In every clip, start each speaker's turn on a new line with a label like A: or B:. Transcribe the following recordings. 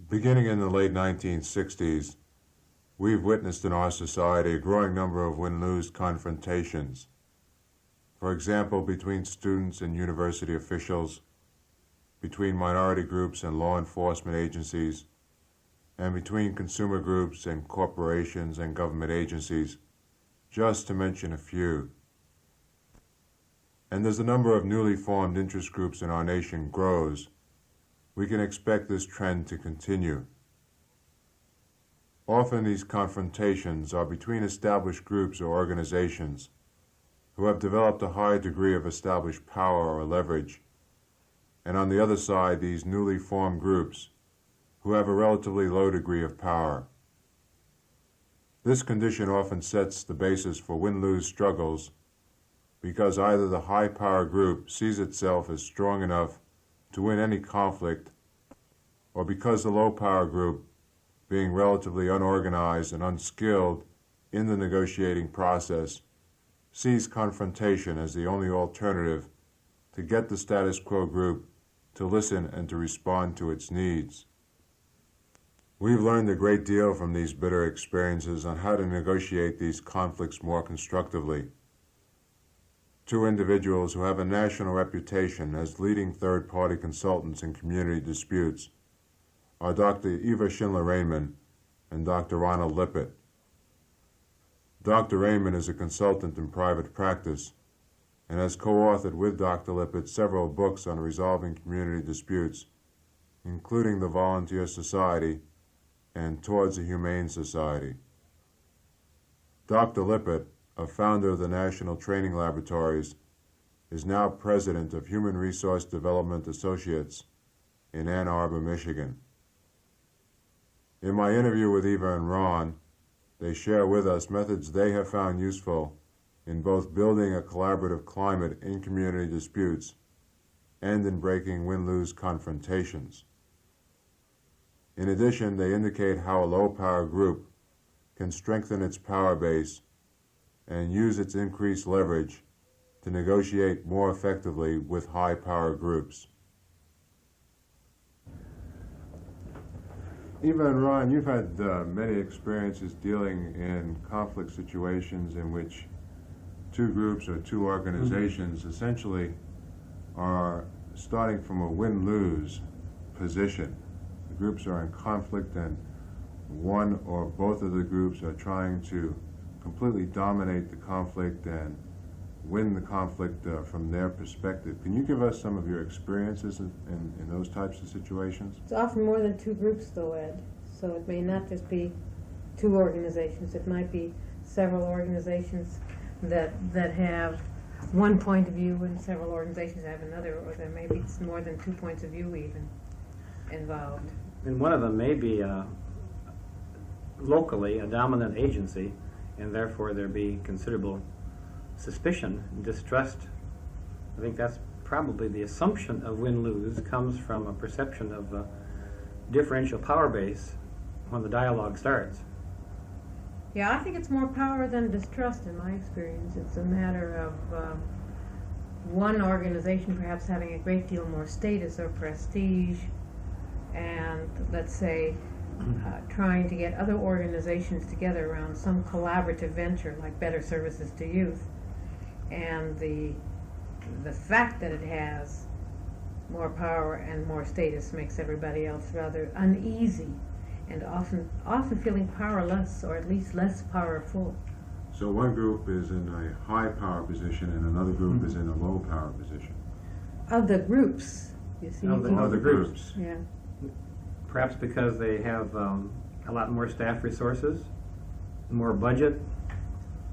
A: Beginning in the late 1960s, we've witnessed in our society a growing number of win-lose confrontations. For example, between students and university officials, between minority groups and law enforcement agencies, and between consumer groups and corporations and government agencies, just to mention a few. And as the number of newly formed interest groups in our nation grows, we can expect this trend to continue. Often these confrontations are between established groups or organizations who have developed a high degree of established power or leverage, and on the other side, these newly formed groups who have a relatively low degree of power. This condition often sets the basis for win-lose struggles because either the high-power group sees itself as strong enough to win any conflict, or because the low-power group, being relatively unorganized and unskilled in the negotiating process, sees confrontation as the only alternative to get the status quo group to listen and to respond to its needs. We've learned a great deal from these bitter experiences on how to negotiate these conflicts more constructively. Two individuals who have a national reputation as leading third-party consultants in community disputes are Dr. Eva Schindler-Rainman and Dr. Ronald Lippitt. Dr. Rainman is a consultant in private practice and has co-authored with Dr. Lippitt several books on resolving community disputes, including The Volunteer Society and Towards a Humane Society. Dr. Lippitt, a founder of the National Training Laboratories, is now president of Human Resource Development Associates in Ann Arbor, Michigan. In my interview with Eva and Ron, they share with us methods they have found useful in both building a collaborative climate in community disputes and in breaking win-lose confrontations. In addition, they indicate how a low-power group can strengthen its power base and use its increased leverage to negotiate more effectively with high-power groups. Eva and Ron, you've had many experiences dealing in conflict situations in which two groups or two organizations essentially are starting from a win-lose position. The groups are in conflict and one or both of the groups are trying to completely dominate the conflict and win the conflict from their perspective. Can you give us some of your experiences in those types of situations?
B: It's often more than two groups though, Ed. So it may not just be two organizations. It might be several organizations that have one point of view and several organizations have another, or there may be more than 2 points of view even involved.
C: And one of them may be locally a dominant agency, and therefore there be considerable suspicion and distrust. I think that's probably the assumption of win-lose comes from a perception of a differential power base when the dialogue starts.
B: Yeah, I think it's more power than distrust in my experience. It's a matter of one organization perhaps having a great deal more status or prestige, and let's say trying to get other organizations together around some collaborative venture like better services to youth. And the fact that it has more power and more status makes everybody else rather uneasy and often feeling powerless, or at least less powerful.
A: So one group is in a high power position and another group is in a low power position.
B: Of the groups, you see.
C: Of the groups.
B: Yeah.
C: Perhaps because they have a lot more staff resources, more budget,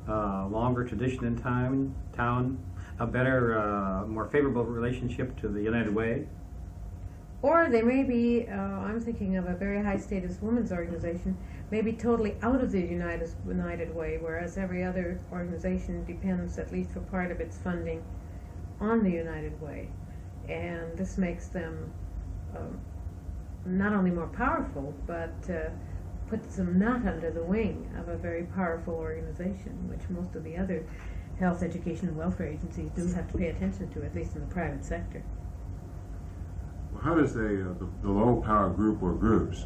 C: longer tradition in town, a better, more favorable relationship to the United Way.
B: Or they may be, I'm thinking of a very high status women's organization, maybe totally out of the United Way, whereas every other organization depends, at least for part of its funding, on the United Way. And this makes them not only more powerful, but puts them not under the wing of a very powerful organization, which most of the other health, education, and welfare agencies do have to pay attention to, at least in the private sector.
A: Well, how does the low power group or groups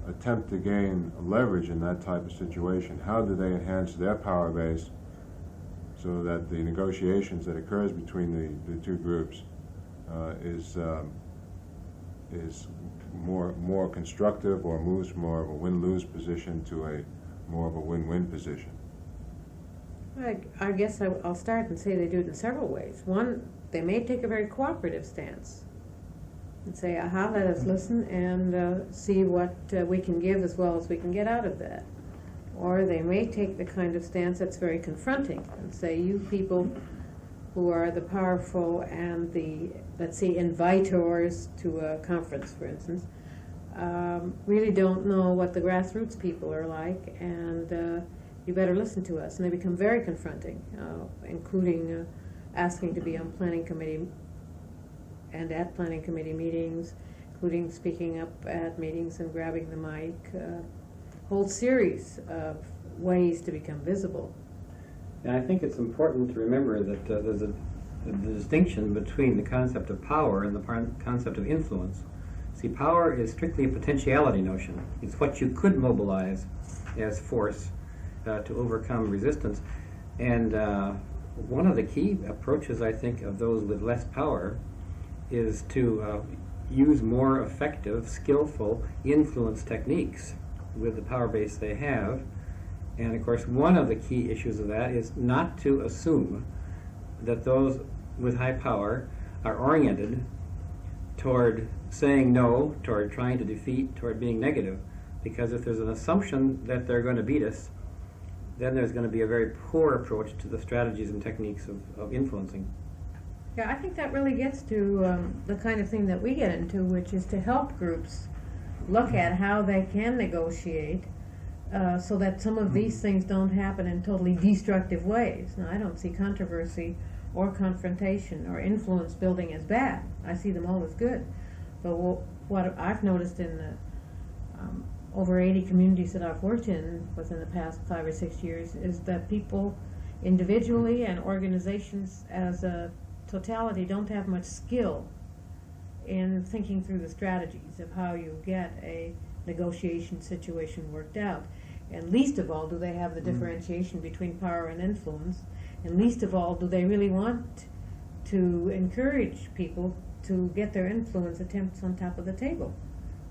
A: attempt to gain leverage in that type of situation? How do they enhance their power base so that the negotiations that occurs between the two groups is more constructive, or moves from more of a win-lose position to a more of a win-win position?
B: I guess I'll start and say they do it in several ways. One, they may take a very cooperative stance and say, aha, let us listen and see what we can give as well as we can get out of that. Or they may take the kind of stance that's very confronting and say, you people who are the powerful and the, let's say, invitors to a conference, for instance, really don't know what the grassroots people are like, and you better listen to us. And they become very confronting, including asking to be on planning committee and at planning committee meetings, including speaking up at meetings and grabbing the mic, whole series of ways to become visible.
C: And I think it's important to remember that there's a distinction between the concept of power and the concept of influence. See, power is strictly a potentiality notion. It's what you could mobilize as force to overcome resistance. And one of the key approaches, I think, of those with less power is to use more effective, skillful influence techniques with the power base they have. And of course, one of the key issues of that is not to assume that those with high power are oriented toward saying no, toward trying to defeat, toward being negative. Because if there's an assumption that they're going to beat us, then there's going to be a very poor approach to the strategies and techniques of influencing.
B: Yeah, I think that really gets to the kind of thing that we get into, which is to help groups look at how they can negotiate so that some of these things don't happen in totally destructive ways. Now, I don't see controversy or confrontation or influence building as bad. I see them all as good. But what I've noticed in the over 80 communities that I've worked in within the past 5 or 6 years is that people individually and organizations as a totality don't have much skill in thinking through the strategies of how you get a negotiation situation worked out. And least of all do they have the differentiation between power and influence, and least of all do they really want to encourage people to get their influence attempts on top of the table.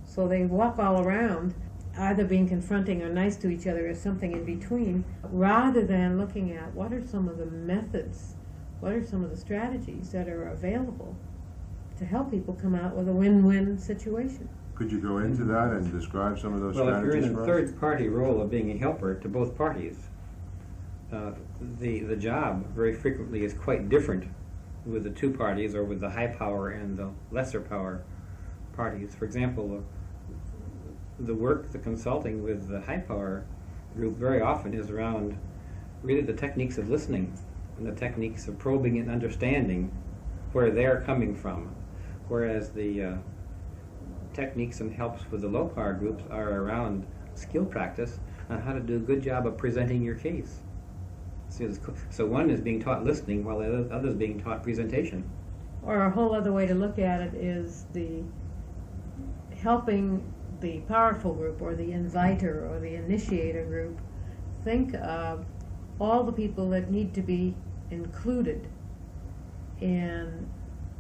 B: So they walk all around either being confronting or nice to each other or something in between, rather than looking at what are some of the methods, what are some of the strategies that are available to help people come out with a win-win situation.
A: Could you go into that and describe some of those strategies?
C: Well, if you're in
A: for
C: a
A: us?
C: third-party role of being a helper to both parties, the job very frequently is quite different with the two parties or with the high power and the lesser power parties. For example, the work, the consulting with the high power group very often is around really the techniques of listening and the techniques of probing and understanding where they're coming from, whereas the techniques and helps with the low power groups are around skill practice on how to do a good job of presenting your case. So one is being taught listening while the other is being taught presentation.
B: Or a whole other way to look at it is the helping the powerful group or the inviter or the initiator group think of all the people that need to be included in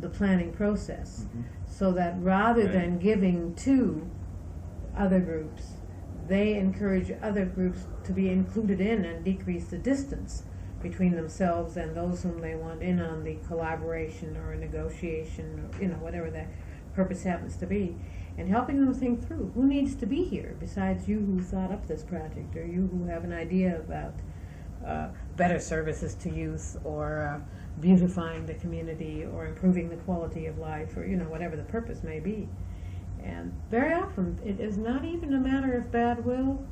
B: the planning process, so that rather than giving to other groups, they encourage other groups to be included in and decrease the distance between themselves and those whom they want in on the collaboration or a negotiation, or whatever that purpose happens to be, and helping them think through who needs to be here besides you who thought up this project, or you who have an idea about better services to youth, or beautifying the community, or improving the quality of life, or whatever the purpose may be. And very often it is not even a matter of bad will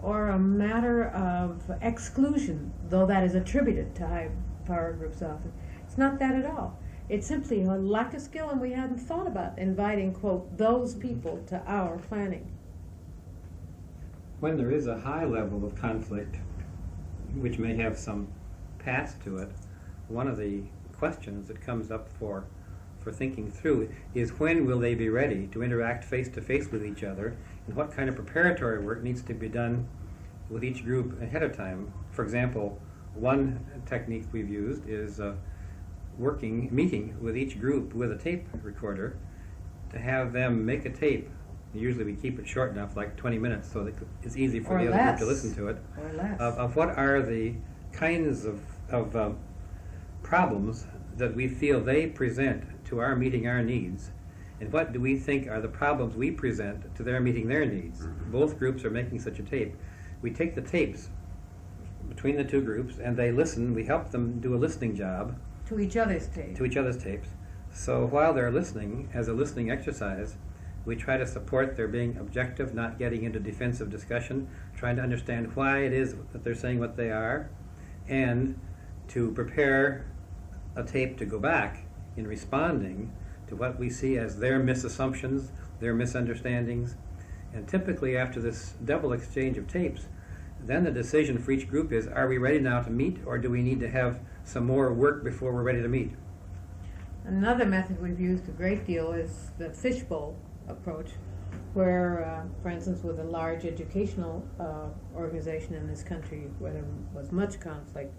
B: or a matter of exclusion, though that is attributed to high power groups often. It's not that at all. It's simply a lack of skill, and we hadn't thought about inviting, quote, those people to our planning.
C: When there is a high level of conflict, which may have some past to it, one of the questions that comes up for for thinking through is when will they be ready to interact face-to-face with each other, and what kind of preparatory work needs to be done with each group ahead of time. For example, one technique we've used is meeting with each group with a tape recorder to have them make a tape. Usually we keep it short enough, like 20 minutes, so that it's easy for the other group to listen to it.
B: Or less.
C: Of what are the kinds of problems that we feel they present to our meeting our needs, and what do we think are the problems we present to their meeting their needs. Both groups are making such a tape. We take the tapes between the two groups and they listen. We help them do a listening job
B: To each other's tape.
C: to each other's tapes. So while they're listening, as a listening exercise, we try to support their being objective, not getting into defensive discussion, trying to understand why it is that they're saying what they are, and to prepare a tape to go back in responding to what we see as their misassumptions, their misunderstandings. And typically after this double exchange of tapes, then the decision for each group is, are we ready now to meet, or do we need to have some more work before we're ready to meet?
B: Another method we've used a great deal is the Fishbowl Approach, where, for instance, with a large educational organization in this country where there was much conflict,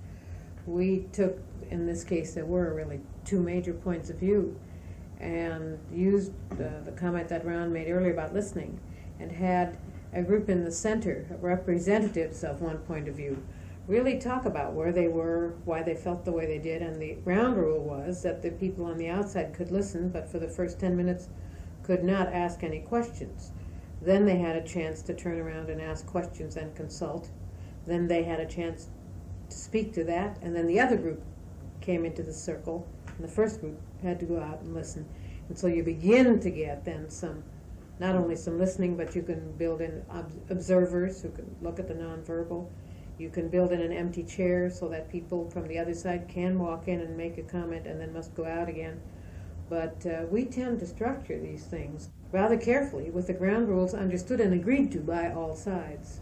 B: we took, in this case there were really two major points of view, and used the comment that Ron made earlier about listening, and had a group in the center, representatives of one point of view, really talk about where they were, why they felt the way they did, and the ground rule was that the people on the outside could listen, but for the first 10 minutes could not ask any questions. Then they had a chance to turn around and ask questions and consult. Then they had a chance to speak to that, and then the other group came into the circle, and the first group had to go out and listen. And so you begin to get then some, not only some listening, but you can build in observers who can look at the nonverbal. You can build in an empty chair so that people from the other side can walk in and make a comment and then must go out again. But we tend to structure these things rather carefully with the ground rules understood and agreed to by all sides.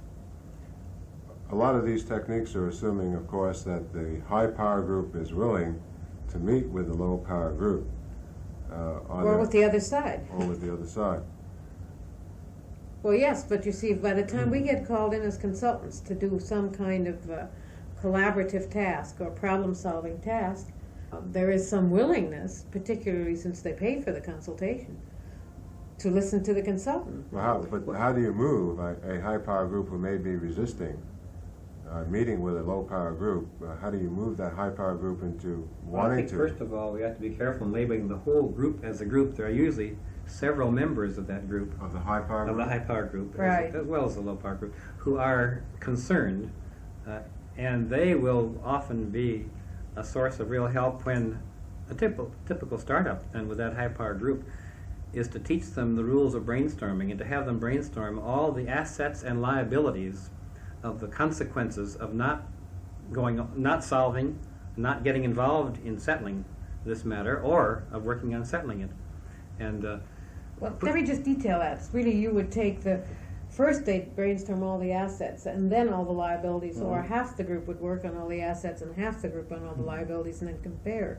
A: A lot of these techniques are assuming, of course, that the high power group is willing to meet with the low power group.
B: Or with the other side.
A: Or with the other side.
B: Well, yes, but you see, by the time we get called in as consultants to do some kind of collaborative task or problem-solving task, there is some willingness, particularly since they pay for the consultation, to listen to the consultant.
A: Well, how do you move a high power group who may be resisting meeting with a low power group? How do you move that high power group into wanting
C: I think
A: to?
C: First of all, we have to be careful in labeling the whole group as a group. There are usually several members of that group,
A: Of the high power
C: of
A: group?
C: the high power group,
B: Right.
C: as well as the low power group, who are concerned, and they will often be a source of real help when a typical startup, and with that high power group, is to teach them the rules of brainstorming and to have them brainstorm all the assets and liabilities of the consequences of not solving, not getting involved in settling this matter, or of working on settling it. And
B: Well, let me just detail that. Really, you would take first they'd brainstorm all the assets and then all the liabilities, or half the group would work on all the assets and half the group on all the liabilities, and then compare.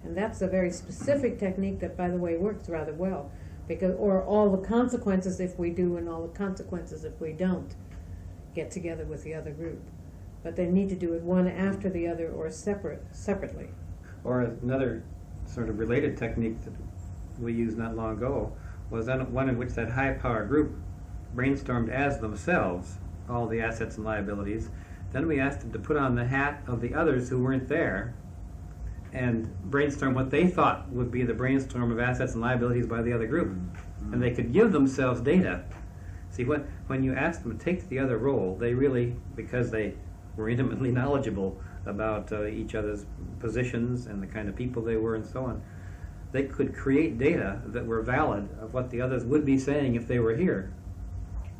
B: And that's a very specific technique that, by the way, works rather well, or all the consequences if we do and all the consequences if we don't get together with the other group. But they need to do it one after the other or separately.
C: or another sort of related technique that we used not long ago was one in which that high power group brainstormed as themselves all the assets and liabilities. Then we asked them to put on the hat of the others who weren't there and brainstorm what they thought would be the brainstorm of assets and liabilities by the other group. And they could give themselves data. See, when you ask them to take the other role, they really, because they were intimately knowledgeable about each other's positions and the kind of people they were and so on, they could create data that were valid of what the others would be saying if they were here.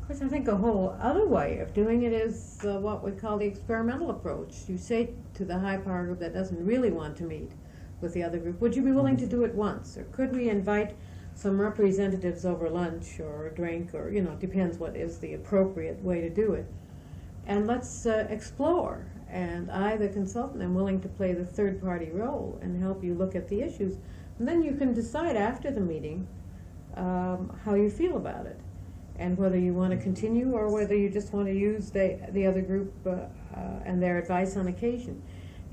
B: Of course, I think a whole other way of doing it is what we call the experimental approach. You say to the high power group that doesn't really want to meet with the other group, would you be willing to do it once? Or could we invite some representatives over lunch or a drink, or, it depends what is the appropriate way to do it. And let's explore. And I, the consultant, am willing to play the third party role and help you look at the issues. And then you can decide after the meeting how you feel about it, and whether you want to continue or whether you just want to use the other group and their advice on occasion.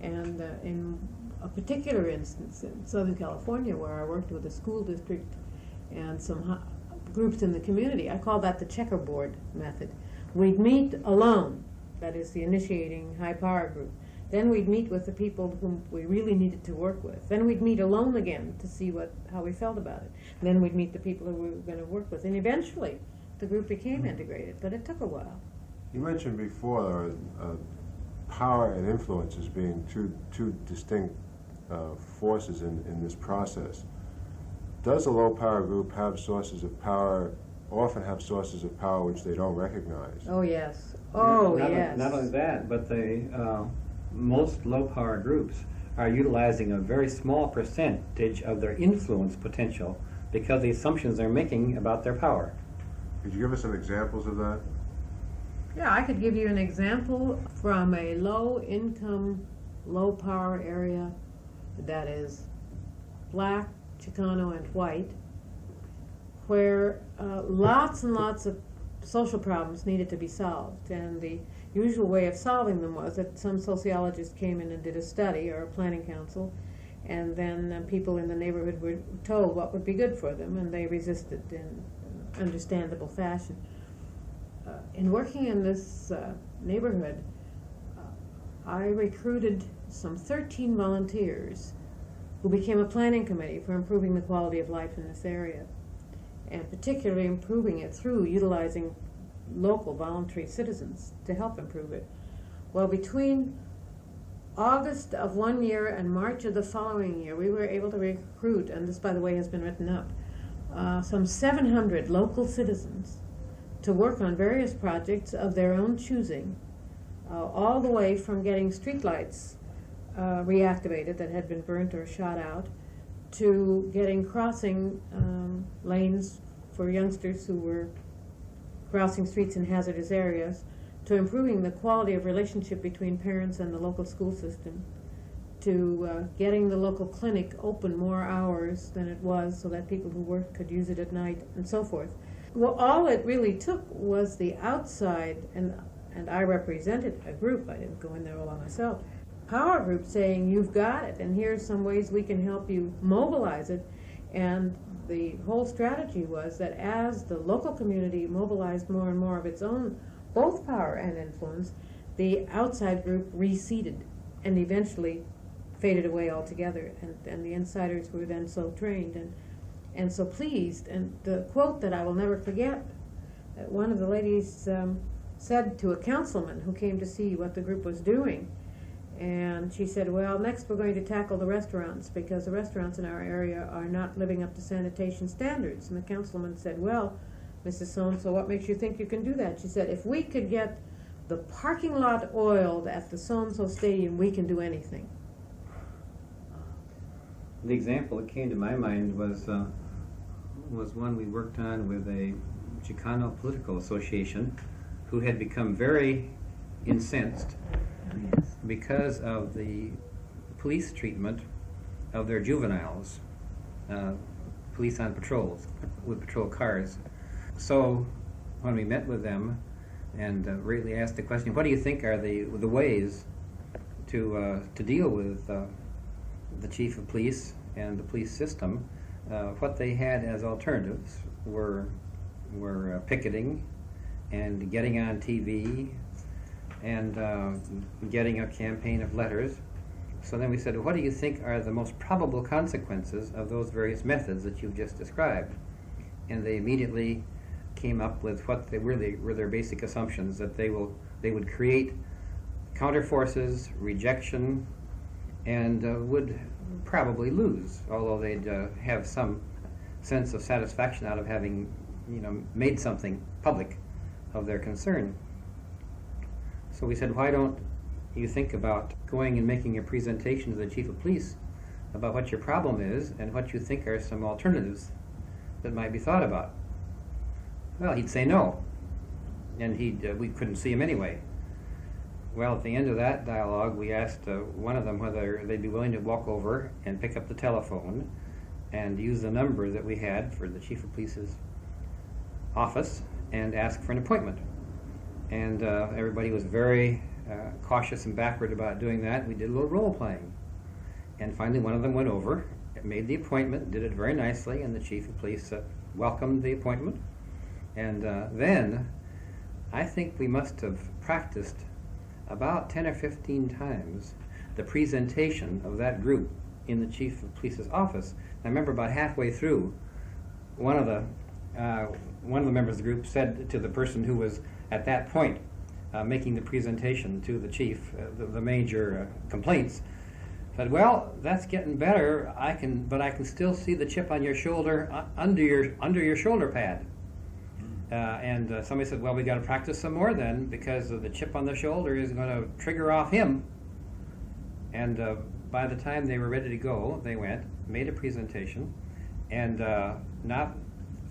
B: And in a particular instance in Southern California, where I worked with a school district and some groups in the community, I call that the Checkerboard Method. We'd meet alone, that is the initiating high power group. Then we'd meet with the people whom we really needed to work with. Then we'd meet alone again to see how we felt about it. Then we'd meet the people who we were going to work with. And eventually the group became integrated, but it took a while.
A: You mentioned before power and influence as being two distinct forces in this process. Does a low power group have sources of power, often have sources of power which they don't recognize?
B: Oh yes. Oh yes.
C: Not only that, but most low power groups are utilizing a very small percentage of their influence potential because of the assumptions they're making about their power.
A: Could you give us some examples of that?
B: Yeah, I could give you an example from a low income, low power area that is black, Chicano, and white, where lots and lots of social problems needed to be solved. And the usual way of solving them was that some sociologists came in and did a study, or a planning council, and then people in the neighborhood were told what would be good for them, and they resisted in understandable fashion. In working in this neighborhood, I recruited some 13 volunteers who became a planning committee for improving the quality of life in this area, and particularly improving it through utilizing local voluntary citizens to help improve it. Well, between August of one year and March of the following year, we were able to recruit, and this, by the way, has been written up, some 700 local citizens to work on various projects of their own choosing, all the way from getting streetlights reactivated that had been burnt or shot out, to getting crossing lanes for youngsters who were crossing streets in hazardous areas, to improving the quality of relationship between parents and the local school system, to getting the local clinic open more hours than it was so that people who worked could use it at night, and so forth. Well, all it really took was the outside, and I represented a group, I didn't go in there all by myself, power group saying, you've got it, and here's some ways we can help you mobilize it. And the whole strategy was that as the local community mobilized more and more of its own, both power and influence, the outside group receded and eventually faded away altogether. And the insiders were then so trained and so pleased. And the quote that I will never forget, one of the ladies said to a councilman who came to see what the group was doing, and she said, well, next we're going to tackle the restaurants, because the restaurants in our area are not living up to sanitation standards. And the councilman said, well, Mrs. So-and-so, what makes you think you can do that? She said, if we could get the parking lot oiled at the so-and-so stadium, we can do anything.
C: The example that came to my mind was one we worked on with a Chicano political association who had become very incensed because of the police treatment of their juveniles, police on patrols with patrol cars. So when we met with them and really asked the question, what do you think are the ways to deal with the chief of police and the police system, what they had as alternatives were picketing and getting on TV and getting a campaign of letters. So then we said, what do you think are the most probable consequences of those various methods that you've just described? And they immediately came up with what they really were their basic assumptions, that they would create counterforces, rejection, and would probably lose, although they'd have some sense of satisfaction out of having, made something public of their concern. So we said, why don't you think about going and making a presentation to the chief of police about what your problem is and what you think are some alternatives that might be thought about? Well, he'd say no, and we couldn't see him anyway. Well, at the end of that dialogue, we asked one of them whether they'd be willing to walk over and pick up the telephone and use the number that we had for the chief of police's office and ask for an appointment. And everybody was very cautious and backward about doing that. We did a little role playing. And finally one of them went over, made the appointment, did it very nicely, and the chief of police welcomed the appointment. And then I think we must have practiced about 10 or 15 times the presentation of that group in the chief of police's office. I remember about halfway through, one of the members of the group said to the person who was at that point making the presentation to the chief, the major complaints, said, "Well, that's getting better. But I can still see the chip on your shoulder under your shoulder pad." And somebody said, "Well, we got to practice some more then, because the chip on the shoulder is going to trigger off him." And by the time they were ready to go, they went, made a presentation, and not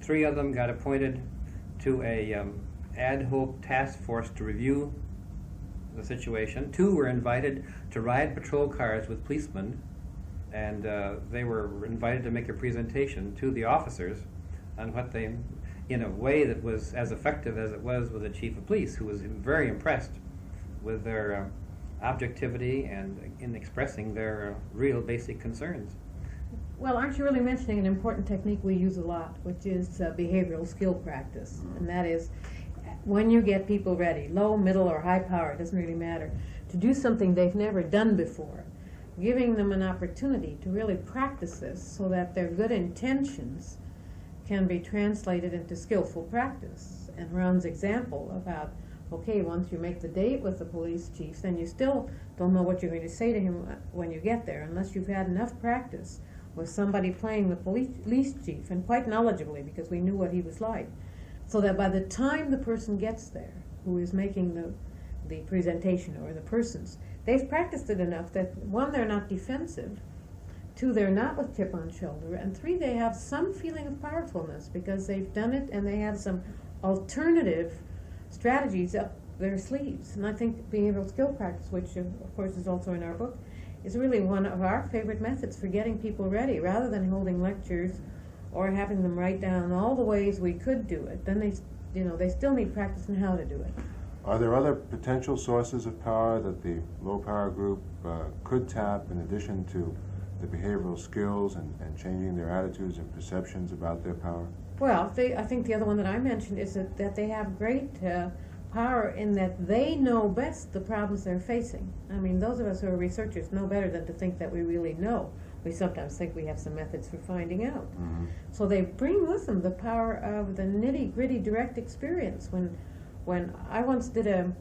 C: 3 of them got appointed to a ad hoc task force to review the situation. 2 were invited to ride patrol cars with policemen, and they were invited to make a presentation to the officers on what they, in a way that was as effective as it was with the chief of police, who was very impressed with their objectivity and in expressing their real basic concerns.
B: Well, aren't you really mentioning an important technique we use a lot, which is behavioral skill practice? And that is, when you get people ready, low, middle, or high power, it doesn't really matter, to do something they've never done before, giving them an opportunity to really practice this so that their good intentions can be translated into skillful practice. And Ron's example about, okay, once you make the date with the police chief, then you still don't know what you're going to say to him when you get there, unless you've had enough practice with somebody playing the police chief, and quite knowledgeably, because we knew what he was like, so that by the time the person gets there, who is making the presentation, or the persons, they've practiced it enough that 1, they're not defensive, 2, they're not with chip on shoulder, and 3, they have some feeling of powerfulness because they've done it and they have some alternative strategies up their sleeves. And I think behavioral skill practice, which of course is also in our book, is really one of our favorite methods for getting people ready, rather than holding lectures or having them write down all the ways we could do it. Then they still need practice in how to do it.
A: Are there other potential sources of power that the low power group could tap in addition to the behavioral skills and changing their attitudes and perceptions about their power?
B: Well, I think the other one that I mentioned is that they have great power in that they know best the problems they're facing. I mean, those of us who are researchers know better than to think that we really know. We sometimes think we have some methods for finding out. Mm-hmm. So they bring with them the power of the nitty-gritty direct experience. When I once did a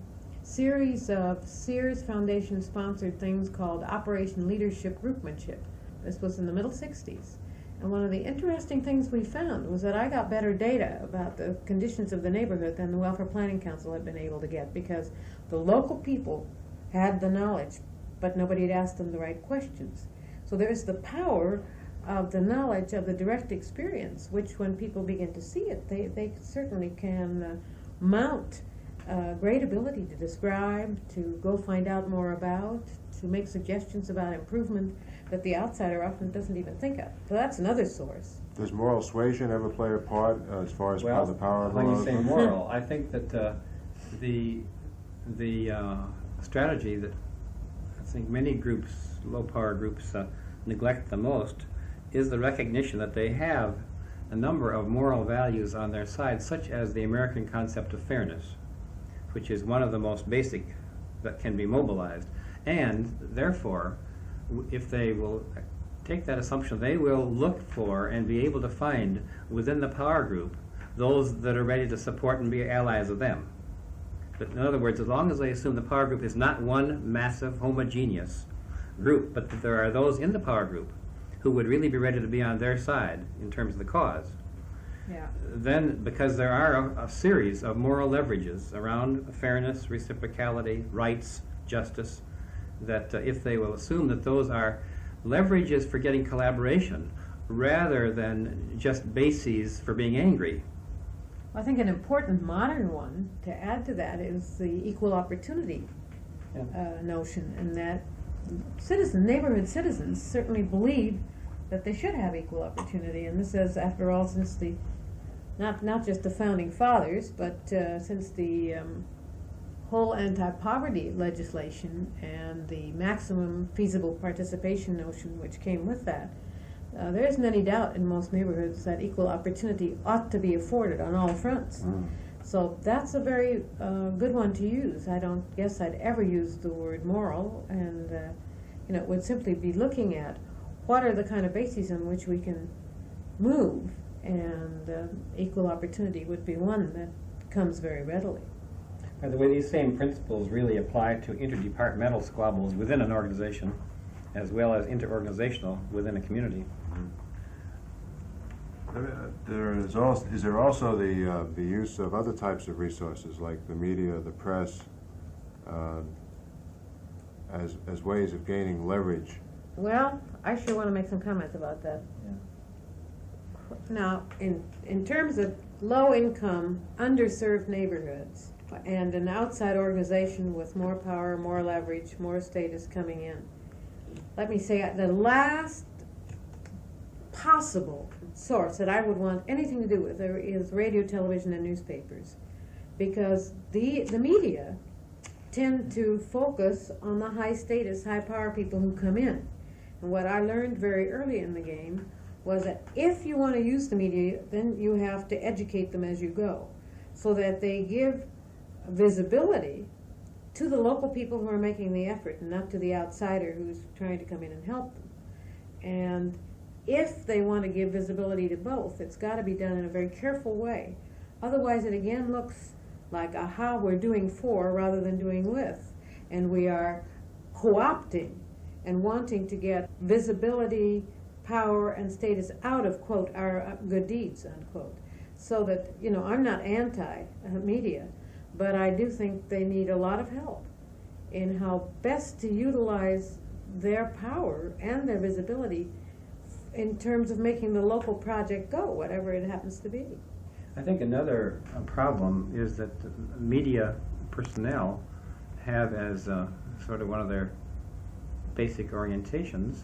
B: series of Sears Foundation sponsored things called Operation Leadership Groupmanship. This was in the middle 60s. And one of the interesting things we found was that I got better data about the conditions of the neighborhood than the Welfare Planning Council had been able to get, because the local people had the knowledge, but nobody had asked them the right questions. So there's the power of the knowledge of the direct experience, which when people begin to see it, they certainly can mount great ability to describe, to go find out more about, to make suggestions about improvement that the outsider often doesn't even think of. So that's another source.
A: Does moral suasion ever play a part as far as the power of
C: when
A: laws?
C: you say moral, I think that the strategy that I think many groups, low power groups, neglect the most is the recognition that they have a number of moral values on their side, such as the American concept of fairness, which is one of the most basic that can be mobilized. And therefore, if they will take that assumption, they will look for and be able to find within the power group those that are ready to support and be allies of them. But in other words, as long as they assume the power group is not one massive homogeneous group, but that there are those in the power group who would really be ready to be on their side in terms of the cause, then because there are a series of moral leverages around fairness, reciprocality, rights, justice, that if they will assume that those are leverages for getting collaboration rather than just bases for being angry.
B: I think an important modern one to add to that is the equal opportunity notion, and that neighborhood citizens certainly believe that they should have equal opportunity. And this is, after all, since the, not just the founding fathers, but since the whole anti-poverty legislation and the maximum feasible participation notion which came with that, there isn't any doubt in most neighborhoods that equal opportunity ought to be afforded on all fronts. So that's a very good one to use. I don't guess I'd ever use the word moral, and it would simply be looking at what are the kind of bases on which we can move, and equal opportunity would be one that comes very readily.
C: By the way, these same principles really apply to interdepartmental squabbles within an organization, as well as interorganizational within a community.
A: Is there also the use of other types of resources like the media, the press, as ways of gaining leverage?
B: Well, I sure want to make some comments about that.
C: Yeah.
B: Now, in terms of low-income, underserved neighborhoods, and an outside organization with more power, more leverage, more status coming in, let me say the last possible source that I would want anything to do with is radio, television, and newspapers, because the media tend to focus on the high status, high power people who come in. And what I learned very early in the game was that if you want to use the media, then you have to educate them as you go, so that they give visibility to the local people who are making the effort, and not to the outsider who's trying to come in and help them. And if they want to give visibility to both, it's got to be done in a very careful way. Otherwise, it again looks like, aha, we're doing for rather than doing with. And we are co-opting and wanting to get visibility, power, and status out of, quote, our good deeds, unquote. So that, I'm not anti-media, but I do think they need a lot of help in how best to utilize their power and their visibility in terms of making the local project go, whatever it happens to be.
C: I think another problem is that media personnel have as sort of one of their basic orientations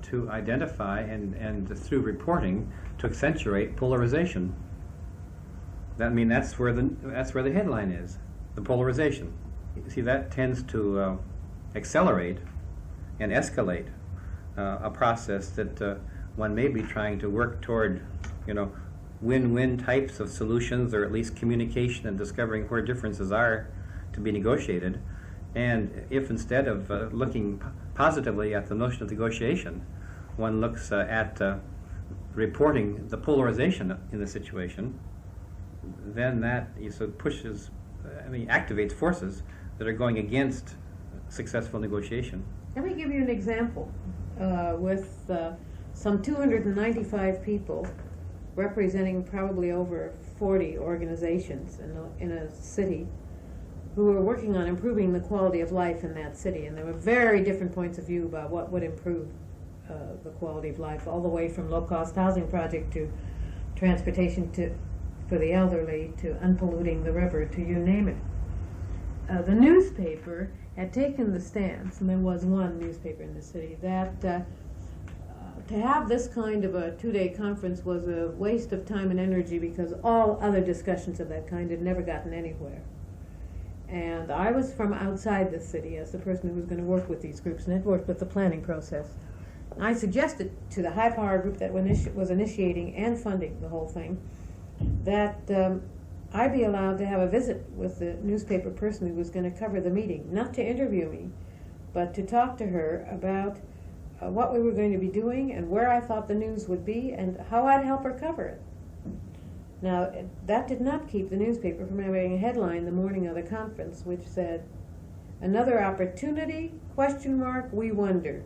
C: to identify and through reporting to accentuate polarization. That's where the headline is, the polarization. You see, that tends to accelerate and escalate a process that one may be trying to work toward, win-win types of solutions, or at least communication and discovering where differences are to be negotiated. And if instead of looking positively at the notion of negotiation, one looks at reporting the polarization in the situation, then that activates forces that are going against successful negotiation.
B: Let me give you an example. With some 295 people representing probably over 40 organizations in a city who were working on improving the quality of life in that city. And there were very different points of view about what would improve the quality of life, all the way from low-cost housing project to transportation for the elderly to unpolluting the river, to you name it. The newspaper had taken the stance, and there was one newspaper in the city, that to have this kind of a two-day conference was a waste of time and energy, because all other discussions of that kind had never gotten anywhere. And I was from outside the city as the person who was going to work with these groups and had worked with the planning process. And I suggested to the high-power group that was initiating and funding the whole thing that I be allowed to have a visit with the newspaper person who was going to cover the meeting, not to interview me, but to talk to her about what we were going to be doing and where I thought the news would be and how I'd help her cover it. Now, that did not keep the newspaper from having a headline the morning of the conference which said, "Another opportunity, ? We wonder, !"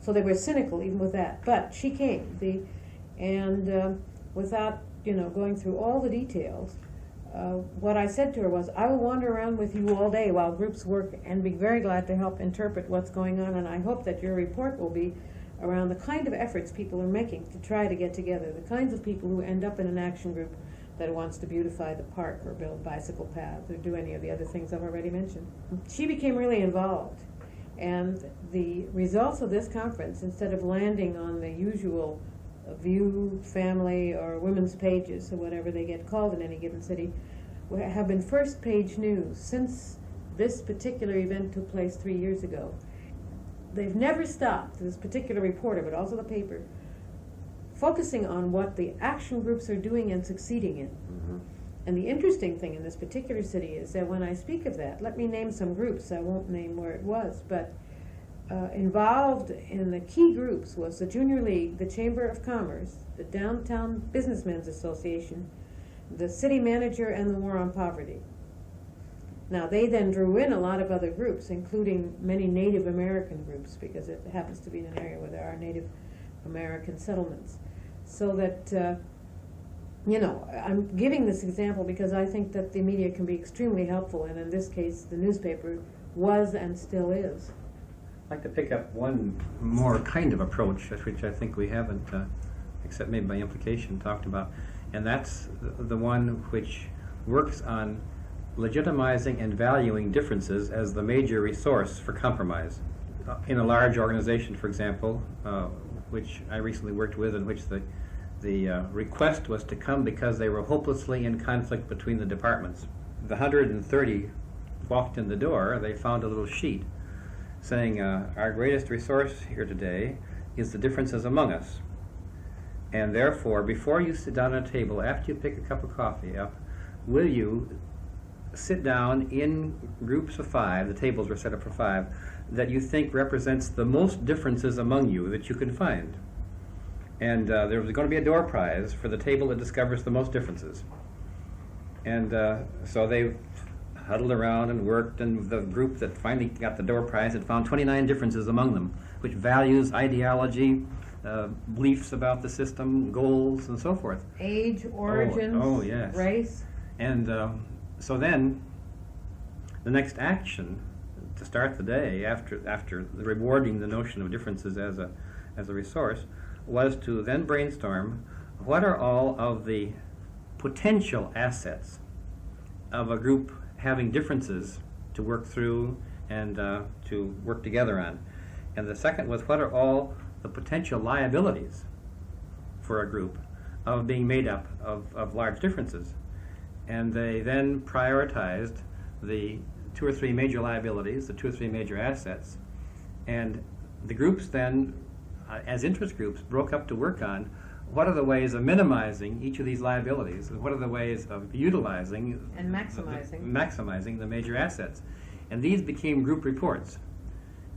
B: So they were cynical even with that. But she came, and without going through all the details, what I said to her was, I will wander around with you all day while groups work and be very glad to help interpret what's going on, and I hope that your report will be around the kind of efforts people are making to try to get together, the kinds of people who end up in an action group that wants to beautify the park or build bicycle paths or do any of the other things I've already mentioned. She became really involved, And the results of this conference, instead of landing on the usual View, Family, or Women's Pages, or whatever they get called in any given city, have been first page news since this particular event took place 3 years ago. They've never stopped, this particular reporter, but also the paper, focusing on what the action groups are doing and succeeding in.
C: Mm-hmm.
B: And the interesting thing in this particular city is that when I speak of that, let me name some groups. I won't name where it was, but involved in the key groups was the Junior League, the Chamber of Commerce, the Downtown Businessmen's Association, the City Manager, and the War on Poverty. Now, they then drew in a lot of other groups, including many Native American groups, because it happens to be in an area where there are Native American settlements. So that, you know, I'm giving this example because I think that the media can be extremely helpful, and in this case, the newspaper was and still is.
C: I'd like to pick up one more kind of approach, which I think we haven't, except maybe by implication, talked about, and that's the one which works on legitimizing and valuing differences as the major resource for compromise. In a large organization, for example, which I recently worked with, in which the request was to come because they were hopelessly in conflict between the departments. The 130 walked in the door, they found a little sheet saying, our greatest resource here today is the differences among us. And therefore, before you sit down at a table, after you pick a cup of coffee up, will you sit down in groups of 5, the tables were set up for 5, that you think represents the most differences among you that you can find. And there was going to be a door prize for the table that discovers the most differences. And so they huddled around and worked, and the group that finally got the door prize had found 29 differences among them, which values, ideology, beliefs about the system, goals, and so forth.
B: Age, origins,
C: yes.
B: race.
C: And so then, the next action to start the day, after rewarding the notion of differences as a resource, was to then brainstorm what are all of the potential assets of a group having differences to work through and to work together on. And the second was what are all the potential liabilities for a group of being made up of large differences. And they then prioritized the 2 or 3 major liabilities, the 2 or 3 major assets, and the groups then, as interest groups, broke up to work on what are the ways of minimizing each of these liabilities, and what are the ways of utilizing
B: and maximizing
C: maximizing the major assets. And these became group reports.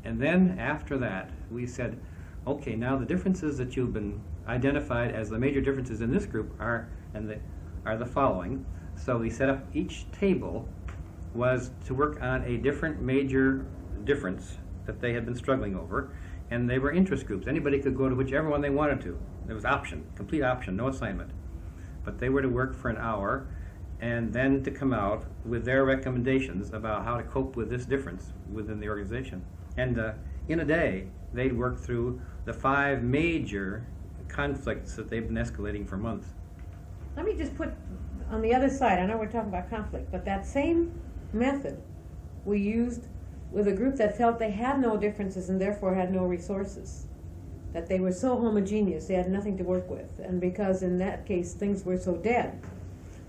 C: And then after that, we said, okay, now the differences that you've been identified as the major differences in this group are the following. So we set up each table was to work on a different major difference that they had been struggling over, and they were interest groups. Anybody could go to whichever one they wanted to. There was option, complete option, no assignment. But they were to work for an hour and then to come out with their recommendations about how to cope with this difference within the organization. And in a day, they'd work through the 5 major conflicts that they've been escalating for months.
B: Let me just put on the other side, I know we're talking about conflict, but that same method we used with a group that felt they had no differences and therefore had no resources, that they were so homogeneous they had nothing to work with. And because in that case things were so dead,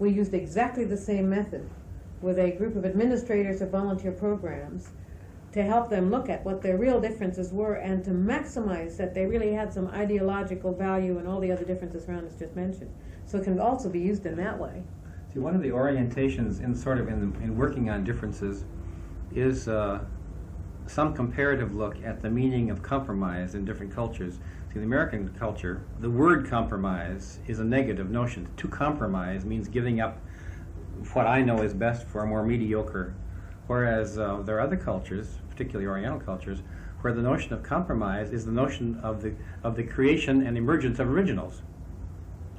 B: we used exactly the same method with a group of administrators of volunteer programs to help them look at what their real differences were and to maximize that they really had some ideological value and all the other differences Ron has just mentioned. So it can also be used in that way.
C: See, one of the orientations in working on differences is some comparative look at the meaning of compromise in different cultures. See, in the American culture, the word compromise is a negative notion. To compromise means giving up what I know is best for a more mediocre. Whereas there are other cultures, particularly Oriental cultures, where the notion of compromise is the notion of the creation and emergence of originals,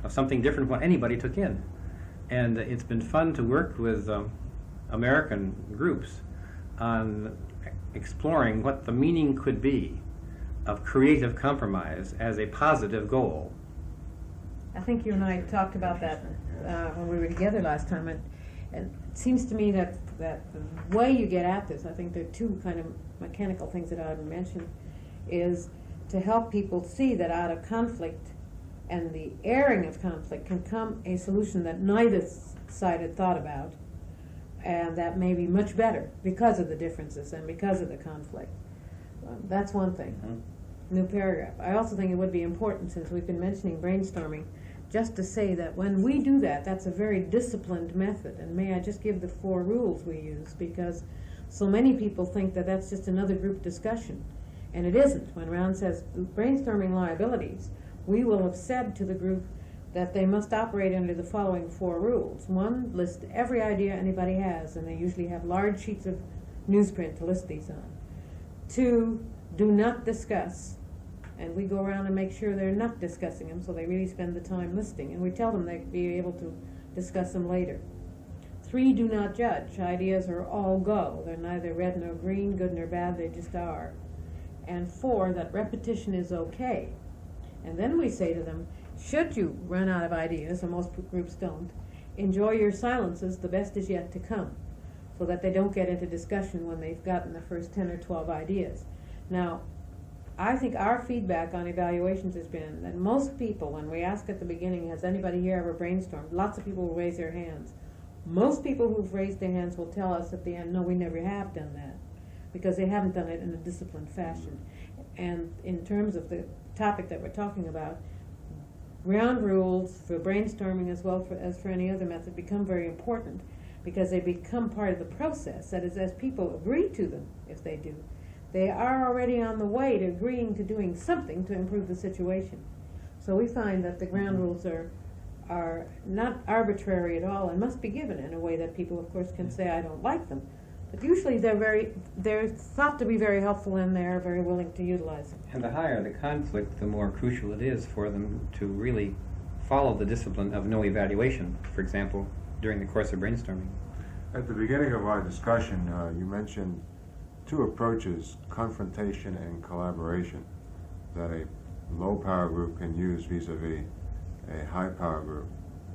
C: of something different from what anybody took in. And it's been fun to work with American groups on exploring what the meaning could be of creative compromise as a positive goal.
B: I think you and I talked about that when we were together last time. And it seems to me that the way you get at this, I think there are two kind of mechanical things that I would mention, is to help people see that out of conflict and the airing of conflict can come a solution that neither side had thought about, and that may be much better because of the differences and because of the conflict. That's one thing.
C: Mm-hmm.
B: New paragraph. I also think it would be important, since we've been mentioning brainstorming, just to say that when we do that, that's a very disciplined method. And may I just give the 4 rules we use, because so many people think that that's just another group discussion. And it isn't. When Ron says brainstorming liabilities, we will have said to the group that they must operate under the following 4 rules. 1, list every idea anybody has, and they usually have large sheets of newsprint to list these on. 2, do not discuss. And we go around and make sure they're not discussing them, so they really spend the time listing. And we tell them they'll be able to discuss them later. 3, do not judge. Ideas are all go. They're neither red nor green, good nor bad, they just are. And 4, that repetition is okay. And then we say to them, should you run out of ideas, and most groups don't, enjoy your silences, the best is yet to come, so that they don't get into discussion when they've gotten the first 10 or 12 ideas. Now, I think our feedback on evaluations has been that most people, when we ask at the beginning, has anybody here ever brainstormed? Lots of people will raise their hands. Most people who've raised their hands will tell us at the end, no, we never have done that, because they haven't done it in a disciplined fashion. And in terms of the topic that we're talking about, ground rules for brainstorming as well as for any other method become very important, because they become part of the process. That is, as people agree to them, if they do, they are already on the way to agreeing to doing something to improve the situation. So we find that the ground rules are not arbitrary at all and must be given in a way that people, of course, can say, I don't like them. But usually they're thought to be very helpful, and they're very willing to utilize them.
C: And the higher the conflict, the more crucial it is for them to really follow the discipline of no evaluation, for example, during the course of brainstorming.
A: At the beginning of our discussion, you mentioned 2 approaches, confrontation and collaboration, that a low-power group can use vis-a-vis a high-power group.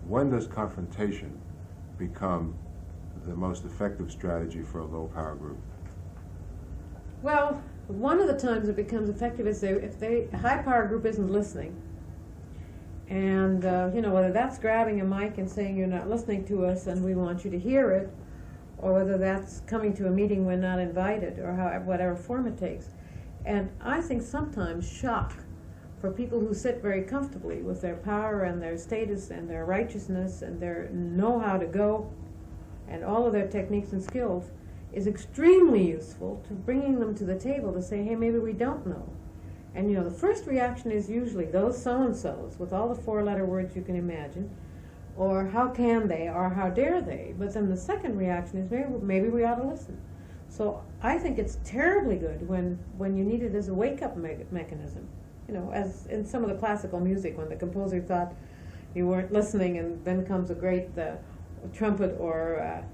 A: When does confrontation become the most effective strategy for a low-power group?
B: Well, one of the times it becomes effective is if a high-power group isn't listening. And, whether that's grabbing a mic and saying you're not listening to us and we want you to hear it, or whether that's coming to a meeting when not invited, or whatever form it takes. And I think sometimes shock for people who sit very comfortably with their power and their status and their righteousness and their know how to go and all of their techniques and skills is extremely useful to bringing them to the table to say, hey, maybe we don't know. And the first reaction is usually those so-and-sos with all the 4-letter words you can imagine, or how can they, or how dare they. But then the second reaction is maybe we ought to listen. So I think it's terribly good when you need it as a wake-up mechanism. As in some of the classical music, when the composer thought you weren't listening, and then comes a great trumpet or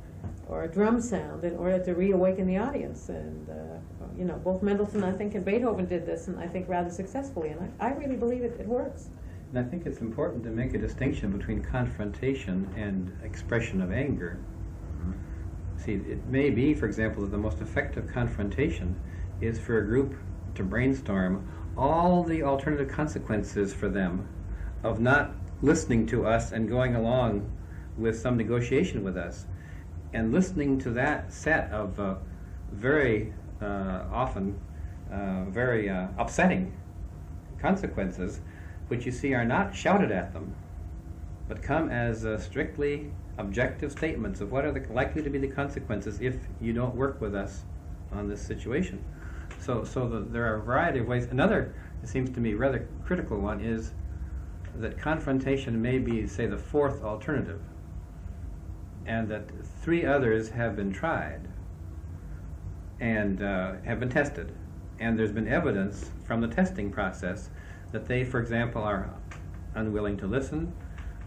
B: a drum sound in order to reawaken the audience. And both Mendelssohn, I think, and Beethoven did this, and I think rather successfully. And I really believe it works.
C: And I think it's important to make a distinction between confrontation and expression of anger. See, it may be, for example, that the most effective confrontation is for a group to brainstorm all the alternative consequences for them of not listening to us and going along with some negotiation with us. And listening to that set of very often very upsetting consequences, which you see are not shouted at them, but come as strictly objective statements of what are likely to be the consequences if you don't work with us on this situation. So there are a variety of ways. Another, it seems to me, rather critical one is that confrontation may be, say, the 4th alternative, and that 3 others have been tried and have been tested. And there's been evidence from the testing process that they, for example, are unwilling to listen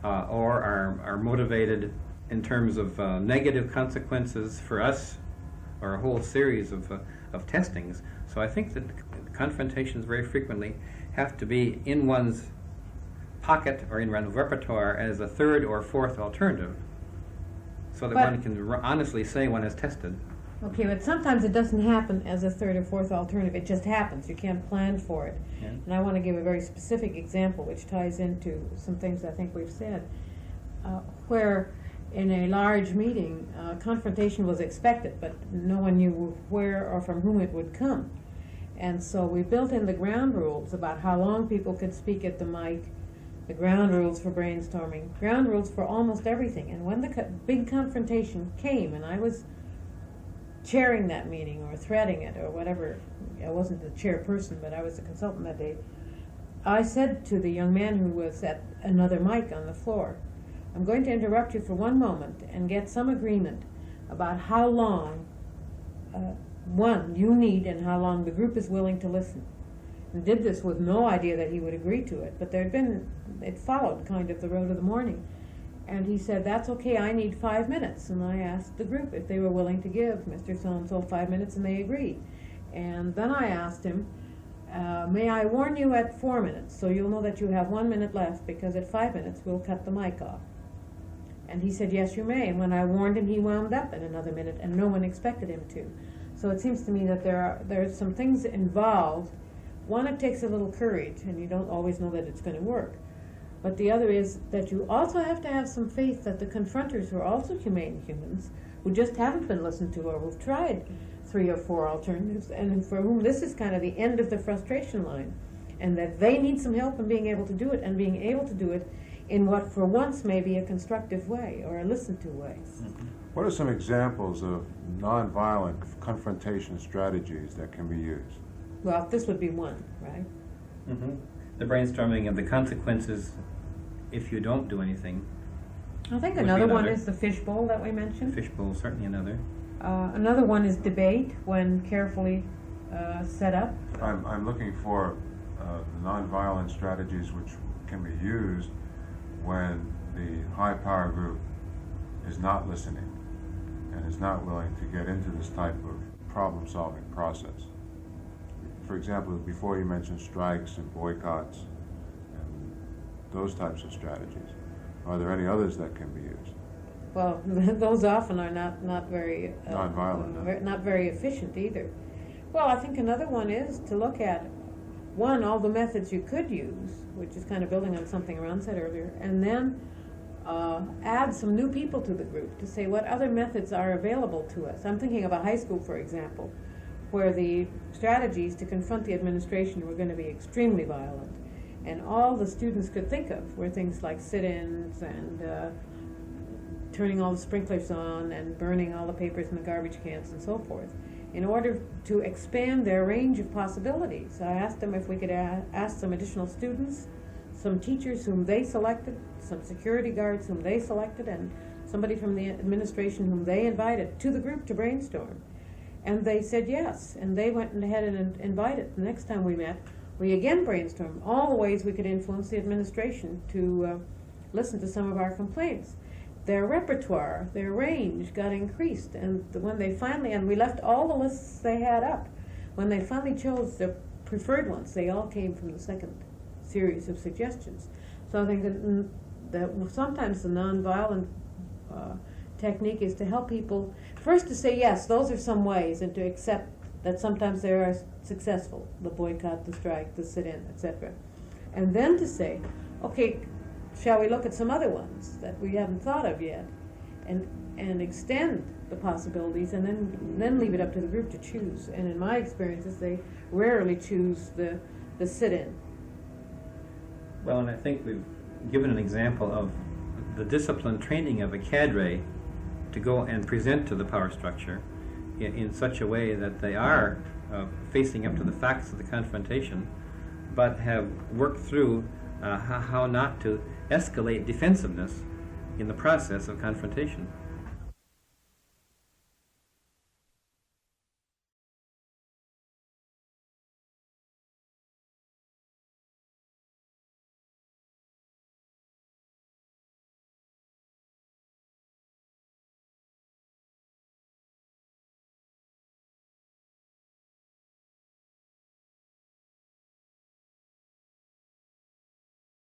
C: or are motivated in terms of negative consequences for us, or a whole series of testings. So I think that confrontations very frequently have to be in one's pocket or in one's repertoire as a 3rd or 4th alternative, so so that
B: But-
C: one can honestly say one has tested.
B: Okay, but sometimes it doesn't happen as a third or fourth alternative. It just happens. You can't plan for it.
C: Yeah.
B: And I want to give a very specific example which ties into some things I think we've said. Where in a large meeting, confrontation was expected, but no one knew where or from whom it would come. And so we built in the ground rules about how long people could speak at the mic, the ground rules for brainstorming, ground rules for almost everything. And when the big confrontation came, and I was chairing that meeting or threading it or whatever, I wasn't the chairperson, but I was the consultant that day, I said to the young man who was at another mic on the floor, I'm going to interrupt you for one moment and get some agreement about how long, one, you need and how long the group is willing to listen. And did this with no idea that he would agree to it, but it followed kind of the road of the morning. And he said, that's okay, I need 5 minutes. And I asked the group if they were willing to give Mr. So-and-so 5 minutes, and they agreed. And then I asked him, may I warn you at 4 minutes, so you'll know that you have 1 minute left, because at 5 minutes we'll cut the mic off. And he said, yes, you may. And when I warned him, he wound up in another minute, and no one expected him to. So it seems to me that there are some things involved. One, it takes a little courage, and you don't always know that it's going to work. But the other is that you also have to have some faith that the confronters, who are also humane humans, who just haven't been listened to or who've tried 3 or 4 alternatives, and for whom this is kind of the end of the frustration line, and that they need some help in being able to do it, and being able to do it in what for once may be a constructive way or a listened to way.
C: Mm-hmm.
A: What are some examples of nonviolent confrontation strategies that can be used?
B: Well, this would be one, right?
C: Mm-hmm. The brainstorming of the consequences if you don't do anything.
B: I think
C: Would be
B: another one
C: another.
B: is the fishbowl that we mentioned.
C: Fishbowl, certainly another.
B: Another one is debate when carefully set up.
A: I'm looking for nonviolent strategies which can be used when the high power group is not listening and is not willing to get into this type of problem solving process. For example, before you mentioned strikes and boycotts and those types of strategies. Are there any others that can be used?
B: Well, those often are not very
A: Nonviolent, no.
B: not very efficient either. Well, I think another one is to look at one, all the methods you could use, which is kind of building on something Ron said earlier, and then add some new people to the group to say what other methods are available to us. I'm thinking of a high school, for example, where the strategies to confront the administration were going to be extremely violent. And all the students could think of were things like sit-ins and turning all the sprinklers on and burning all the papers in the garbage cans and so forth, in order to expand their range of possibilities. I asked them if we could ask some additional students, some teachers whom they selected, some security guards whom they selected, and somebody from the administration whom they invited to the group to brainstorm. And they said yes, and they went ahead and invited. The next time we met, we again brainstormed all the ways we could influence the administration to listen to some of our complaints. Their repertoire, their range got increased, and when they finally, and we left all the lists they had up, when they finally chose the preferred ones, they all came from the second series of suggestions. So I think that sometimes the nonviolent technique is to help people, first to say yes, those are some ways, and to accept that sometimes they are successful, the boycott, the strike, the sit-in, etc. And then to say, okay, shall we look at some other ones that we haven't thought of yet, and extend the possibilities, and then leave it up to the group to choose. And in my experiences, they rarely choose the sit-in.
C: Well, and I think we've given an example of the disciplined training of a cadre to go and present to the power structure in such a way that they are facing up to the facts of the confrontation, but have worked through how not to escalate defensiveness in the process of confrontation.